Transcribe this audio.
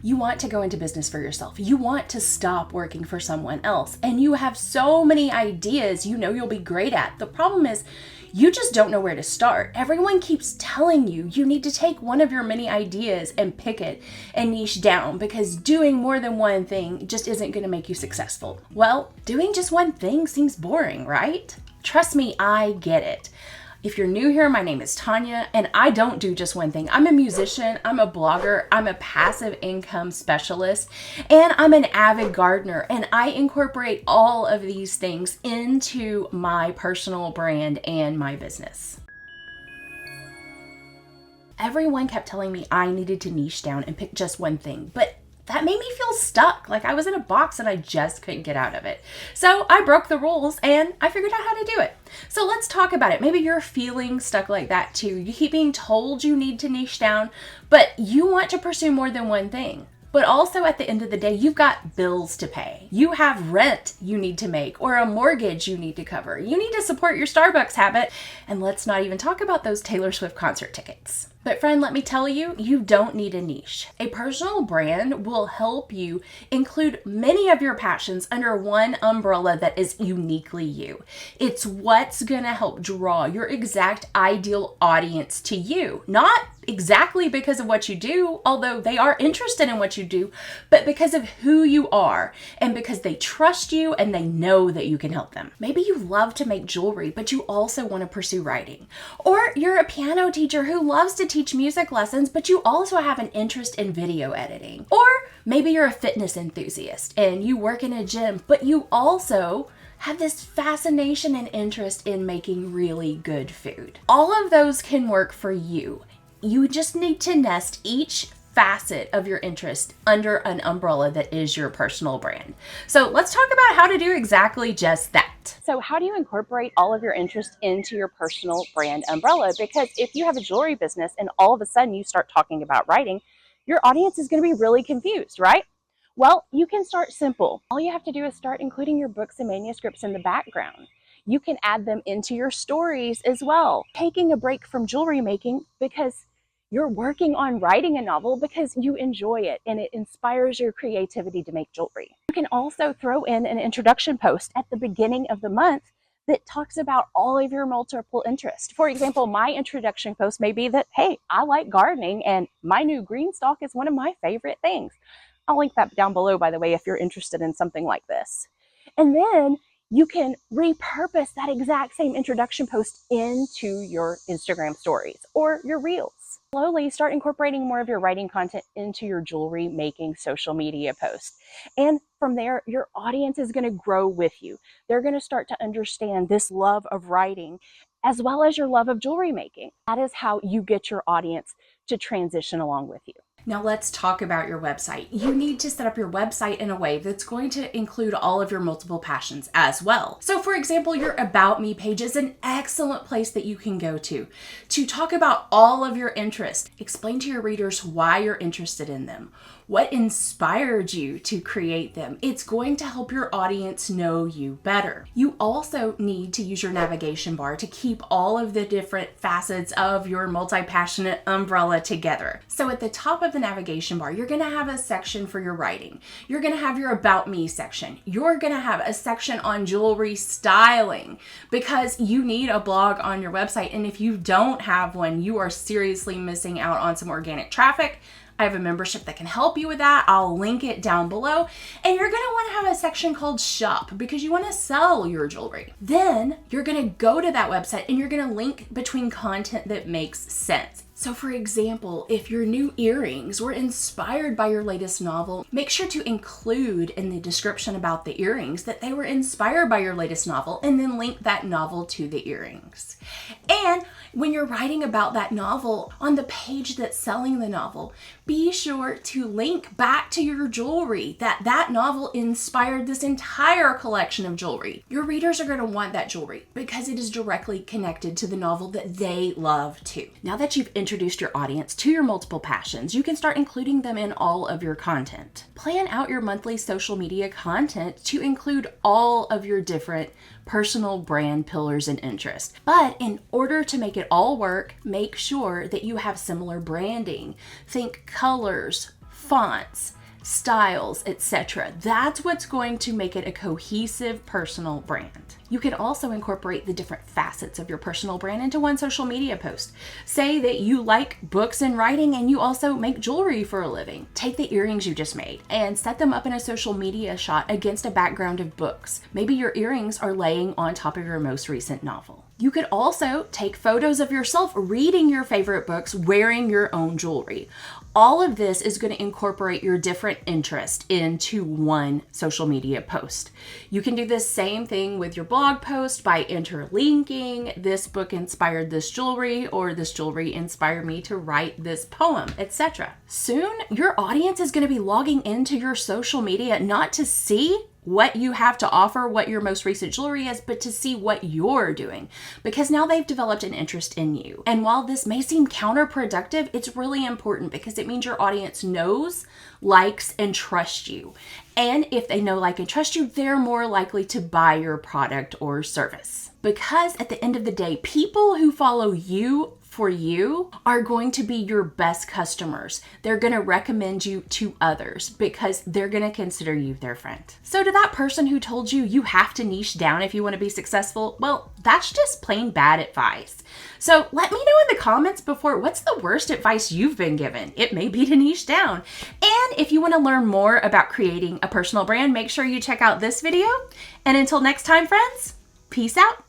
You want to go into business for yourself. You want to stop working for someone else. And you have so many ideas you know you'll be great at. The problem is you just don't know where to start. Everyone keeps telling you you need to take one of your many ideas and pick it and niche down, because doing more than one thing just isn't going to make you successful. Well, doing just one thing seems boring, right? Trust me, I get it. If you're new here, my name is Tanya, and I don't do just one thing. I'm a musician, I'm a blogger, I'm a passive income specialist, and I'm an avid gardener, and I incorporate all of these things into my personal brand and my business. Everyone kept telling me I needed to niche down and pick just one thing, but that made me feel stuck, like I was in a box and I just couldn't get out of it. So I broke the rules and I figured out how to do it. So let's talk about it. Maybe you're feeling stuck like that too. You keep being told you need to niche down, but you want to pursue more than one thing. But also at the end of the day, you've got bills to pay. You have rent you need to make, or a mortgage you need to cover. You need to support your Starbucks habit. And let's not even talk about those Taylor Swift concert tickets. But friend, let me tell you, you don't need a niche. A personal brand will help you include many of your passions under one umbrella that is uniquely you. It's what's gonna help draw your exact ideal audience to you. Not exactly because of what you do, although they are interested in what you do, but because of who you are and because they trust you and they know that you can help them. Maybe you love to make jewelry, but you also want to pursue writing. Or you're a piano teacher who loves to teach music lessons, but you also have an interest in video editing. Or maybe you're a fitness enthusiast and you work in a gym, but you also have this fascination and interest in making really good food. All of those can work for you. You just need to nest each facet of your interest under an umbrella that is your personal brand. So let's talk about how to do exactly just that. So how do you incorporate all of your interests into your personal brand umbrella? Because if you have a jewelry business and all of a sudden you start talking about writing, your audience is going to be really confused, right? Well, you can start simple. All you have to do is start including your books and manuscripts in the background. You can add them into your stories as well. Taking a break from jewelry making because you're working on writing a novel because you enjoy it and it inspires your creativity to make jewelry. You can also throw in an introduction post at the beginning of the month that talks about all of your multiple interests. For example, my introduction post may be that, hey, I like gardening and my new green stalk is one of my favorite things. I'll link that down below, by the way, if you're interested in something like this. And then you can repurpose that exact same introduction post into your Instagram stories or your reels. Slowly start incorporating more of your writing content into your jewelry making social media posts. And from there, your audience is going to grow with you. They're going to start to understand this love of writing as well as your love of jewelry making. That is how you get your audience to transition along with you. Now let's talk about your website. You need to set up your website in a way that's going to include all of your multiple passions as well. So for example, your About Me page is an excellent place that you can go to talk about all of your interests. Explain to your readers why you're interested in them, what inspired you to create them. It's going to help your audience know you better. You also need to use your navigation bar to keep all of the different facets of your multi-passionate umbrella together. So at the top of the navigation bar, you're going to have a section for your writing. You're going to have your About Me section. You're going to have a section on jewelry styling because you need a blog on your website. And if you don't have one, you are seriously missing out on some organic traffic. I have a membership that can help you with that. I'll link it down below. And you're going to want to have a section called Shop because you want to sell your jewelry. Then you're going to go to that website and you're going to link between content that makes sense. So for example, if your new earrings were inspired by your latest novel, make sure to include in the description about the earrings that they were inspired by your latest novel and then link that novel to the earrings. And when you're writing about that novel on the page that's selling the novel, be sure to link back to your jewelry that novel inspired this entire collection of jewelry. Your readers are going to want that jewelry because it is directly connected to the novel that they love too. Now that you've introduced your audience to your multiple passions, you can start including them in all of your content. Plan out your monthly social media content to include all of your different personal brand pillars and interests. But in order to make it all work, make sure that you have similar branding. Think colors, fonts, styles, etc. That's what's going to make it a cohesive personal brand. You can also incorporate the different facets of your personal brand into one social media post. Say that you like books and writing and you also make jewelry for a living. Take the earrings you just made and set them up in a social media shot against a background of books. Maybe your earrings are laying on top of your most recent novel. You could also take photos of yourself reading your favorite books, wearing your own jewelry. All of this is going to incorporate your different interests into one social media post. You can do the same thing with your blog post by interlinking this book inspired this jewelry, or this jewelry inspired me to write this poem, etc. Soon, your audience is going to be logging into your social media not to see what you have to offer, what your most recent jewelry is, but to see what you're doing, because now they've developed an interest in you. And while this may seem counterproductive, it's really important because it means your audience knows, likes, and trusts you. And if they know, like, and trust you, they're more likely to buy your product or service. Because at the end of the day, people who follow you for you are going to be your best customers. They're going to recommend you to others because they're going to consider you their friend. So to that person who told you you have to niche down if you want to be successful, well, that's just plain bad advice. So let me know in the comments what's the worst advice you've been given? It may be to niche down. And if you want to learn more about creating a personal brand, make sure you check out this video. And until next time, friends, peace out.